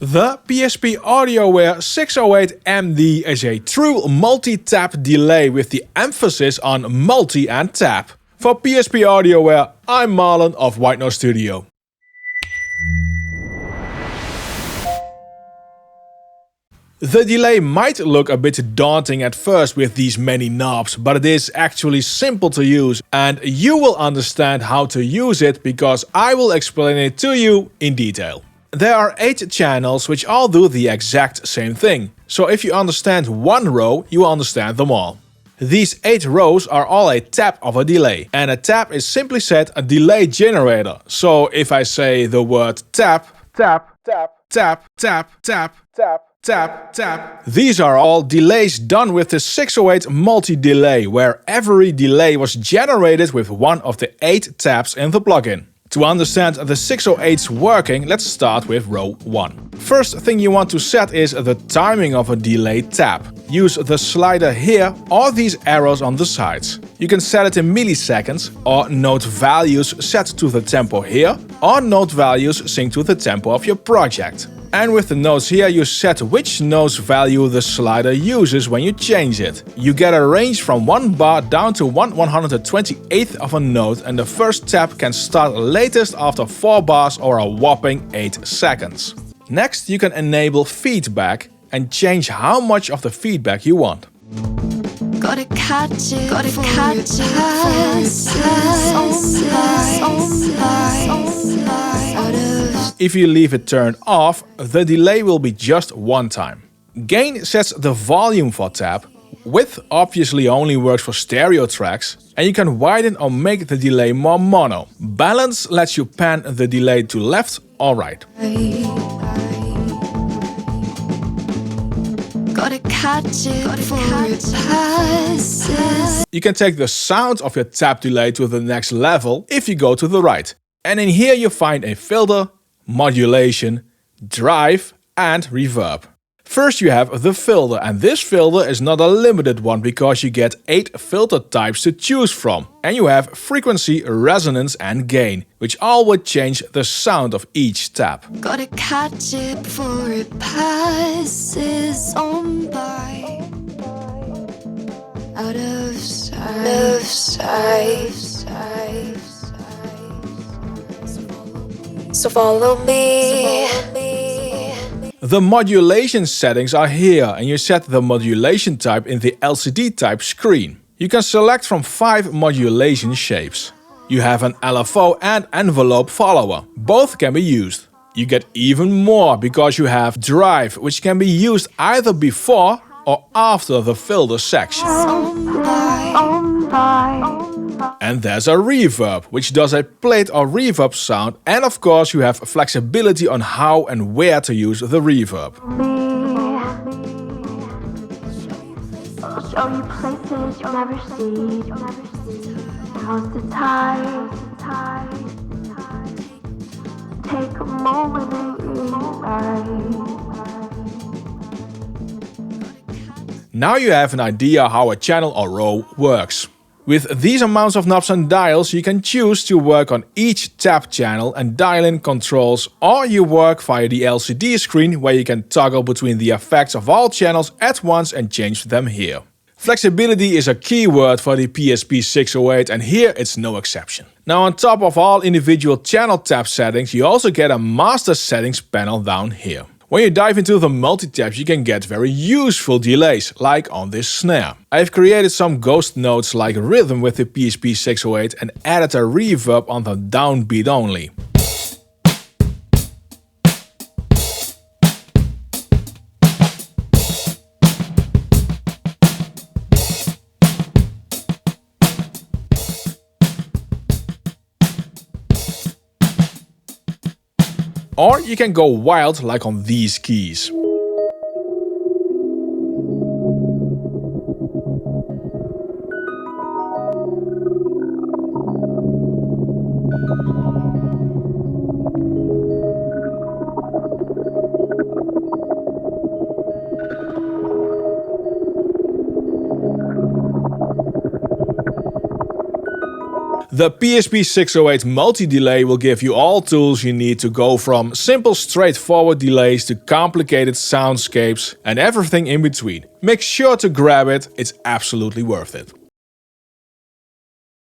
The PSPaudioware 608MD is a true multi-tap delay with the emphasis on multi and tap. For PSPaudioware, I'm Marlon of White Noise Studio. The delay might look a bit daunting at first with these many knobs, but it is actually simple to use, and you will understand how to use it because I will explain it to you in detail. There are 8 channels which all do the exact same thing, so if you understand one row, you will understand them all. These 8 rows are all a tap of a delay, and a tap is simply said a delay generator. So if I say the word tap, tap, tap, tap, tap, tap, tap, tap, tap. These are all delays done with the 608 multi-delay, where every delay was generated with one of the 8 taps in the plugin. To understand the 608's working, let's start with row 1. First thing you want to set is the timing of a delay tap. Use the slider here or these arrows on the sides. You can set it in milliseconds or note values set to the tempo here or note values sync to the tempo of your project. And with the notes here, you set which notes value the slider uses when you change it. You get a range from 1 bar down to 1/128th of a note, and the first tap can start latest after 4 bars or a whopping 8 seconds. Next, you can enable feedback and change how much of the feedback you want. Gotta catch it, If you leave it turned off, the delay will be just one time. Gain sets the volume for tap. Width obviously only works for stereo tracks, and you can widen or make the delay more mono. Balance lets you pan the delay to left or right. Gotta catch it before it passes. You can take the sound of your tap delay to the next level if you go to the right. And in here you find a filter, modulation, drive and reverb. First you have the filter, and this filter is not a limited one because you get 8 filter types to choose from. And you have frequency, resonance and gain, which all would change the sound of each tap. Gotta catch it before it passes on by. Out of sight. So follow me. The modulation settings are here, and you set the modulation type in the LCD type screen. You can select from 5 modulation shapes. You have an LFO and envelope follower. Both can be used. You get even more because you have drive, which can be used either before or after the filter section. And there's a reverb, which does a plate or reverb sound, and of course you have flexibility on how and where to use the reverb. I'll show you places you'll never see. Now's the time. Take a moment and realize. Now you have an idea how a channel or row works. With these amounts of knobs and dials, you can choose to work on each tap channel and dial in controls, or you work via the LCD screen where you can toggle between the effects of all channels at once and change them here. Flexibility is a key word for the PSP 608, and here it's no exception. Now on top of all individual channel tap settings, you also get a master settings panel down here. When you dive into the multi-taps, you can get very useful delays, like on this snare. I've created some ghost notes like rhythm with the PSP 608 and added a reverb on the downbeat only. Or you can go wild like on these keys. The PSP 608 multi-delay will give you all tools you need to go from simple straightforward delays to complicated soundscapes and everything in between. Make sure to grab it, it's absolutely worth it.